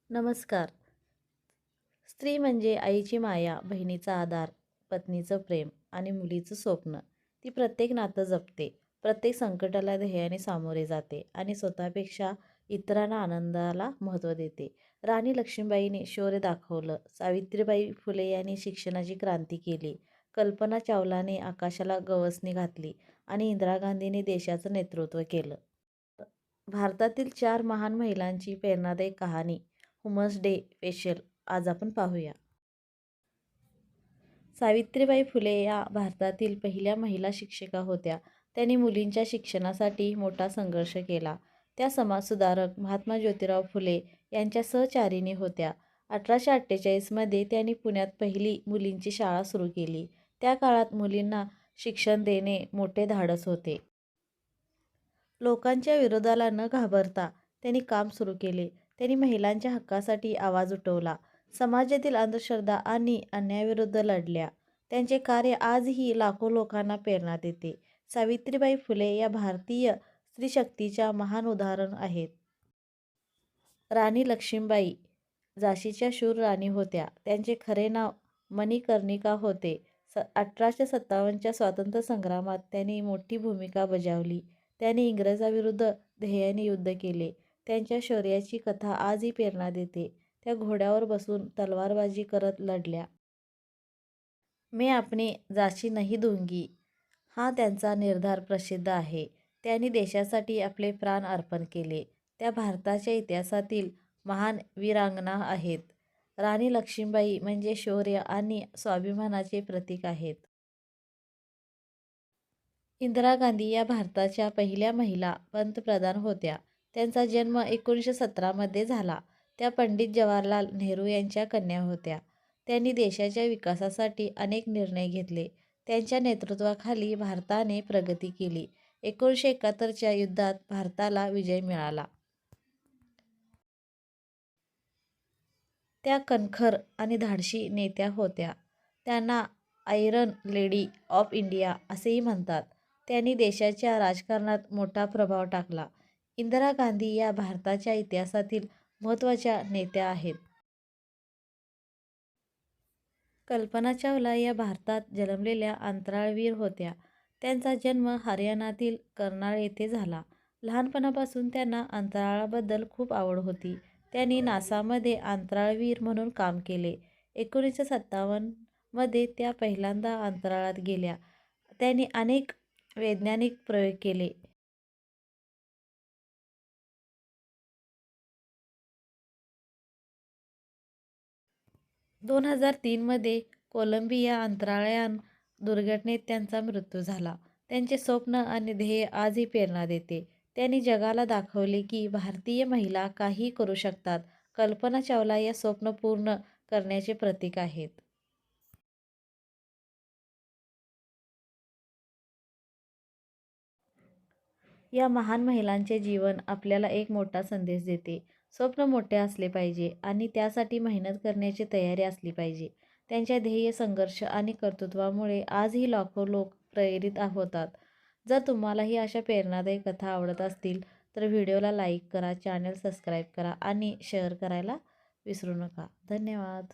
नमस्कार. स्त्री म्हणजे आईची माया, बहिणीचा आधार, पत्नीचं प्रेम आणि मुलीचं स्वप्न. ती प्रत्येक नातं जपते, प्रत्येक संकटाला ध्येयाने सामोरे जाते आणि स्वतःपेक्षा इतरांना आनंदाला महत्त्व देते. राणी लक्ष्मीबाईंनी शौर्य दाखवलं, सावित्रीबाई फुले यांनी शिक्षणाची क्रांती केली, कल्पना चावलाने आकाशाला गवसणी घातली आणि इंदिरा गांधींनी देशाचं नेतृत्व केलं. भारतातील 4 महान महिलांची प्रेरणादायी कहाणी वुमन्स डे स्पेशल आज आपण पाहूया. सावित्रीबाई फुले या भारतातील पहिल्या महिला शिक्षिका होत्या. त्यांनी मुलींच्या शिक्षणासाठी मोठा संघर्ष केला. त्या समाजसुधारक महात्मा ज्योतिराव फुले यांच्या सहचारिणी होत्या. 1848 मध्ये त्यांनी पुण्यात पहिली मुलींची शाळा सुरू केली. त्या काळात मुलींना शिक्षण देणे मोठे धाडस होते. लोकांच्या विरोधाला न घाबरता त्यांनी काम सुरू केले. त्यांनी महिलांच्या हक्कासाठी आवाज उठवला, समाजातील अंधश्रद्धा आणि अन्यायाविरुद्ध लढल्या. त्यांचे कार्य आजही लाखो लोकांना प्रेरणा देते. सावित्रीबाई फुले या भारतीय स्त्रीशक्तीच्या महान उदाहरण आहेत. राणी लक्ष्मीबाई झाशीच्या शूर राणी होत्या. त्यांचे खरे नाव मणिकर्णिका होते. 1857च्या स्वातंत्र्य संग्रामात त्यांनी मोठी भूमिका बजावली. त्यांनी इंग्रजांविरुद्ध ध्येयाने युद्ध केले. त्यांच्या शौर्याची कथा आजही प्रेरणा देते. त्या घोड्यावर बसून तलवारबाजी करत लढल्या. मैं अपनी झांसी नहीं दूंगी हा त्यांचा निर्धार प्रसिद्ध आहे. त्यांनी देशासाठी आपले प्राण अर्पण केले. त्या भारताच्या इतिहासातील महान वीरांगना आहेत. राणी लक्ष्मीबाई म्हणजे शौर्य आणि स्वाभिमानाचे प्रतीक आहेत. इंदिरा गांधी या भारताच्या पहिल्या महिला पंतप्रधान होत्या. त्यांचा जन्म 1917 मध्ये झाला. त्या पंडित जवाहरलाल नेहरू यांच्या कन्या होत्या. त्यांनी देशाच्या विकासासाठी अनेक निर्णय घेतले. त्यांच्या नेतृत्वाखाली भारताने प्रगती केली. 1971च्या युद्धात भारताला विजय मिळाला. त्या कणखर आणि धाडसी नेत्या होत्या. त्यांना आयरन लेडी ऑफ इंडिया असेही म्हणतात. त्यांनी देशाच्या राजकारणात मोठा प्रभाव टाकला. इंदिरा गांधी या भारताच्या इतिहासातील महत्त्वाच्या नेत्या आहेत. कल्पना चावला या भारतात जन्मलेल्या अंतराळवीर होत्या. त्यांचा जन्म हरियाणातील कर्नाल येथे झाला. लहानपणापासून त्यांना अंतराळाबद्दल खूप आवड होती. त्यांनी नासामध्ये अंतराळवीर म्हणून काम केले. 1957 मध्ये त्या पहिल्यांदा अंतराळात गेल्या. त्यांनी अनेक वैज्ञानिक प्रयोग केले. 2003 मध्ये कोलंबिया अंतराळयान दुर्घटनेत त्यांचा मृत्यू झाला. त्यांचे स्वप्न आणि ध्येय आजही प्रेरणा देते. त्यांनी जगाला दाखवले की भारतीय महिला काहीही करू शकतात. कल्पना चावला या स्वप्न पूर्ण करण्याचे प्रतीक आहेत. या महान महिलांचे जीवन आपल्याला एक मोठा संदेश देते. स्वप्न मोठे असले पाहिजे आणि त्यासाठी मेहनत करण्याची तयारी असली पाहिजे. त्यांच्या ध्येय, संघर्ष आणि कर्तृत्वामुळे आजही लाखो लोक प्रेरित होतात. जर तुम्हालाही अशा प्रेरणादायी कथा आवडत असतील तर व्हिडिओला लाईक करा, चॅनल सबस्क्राईब करा आणि शेअर करायला विसरू नका. धन्यवाद.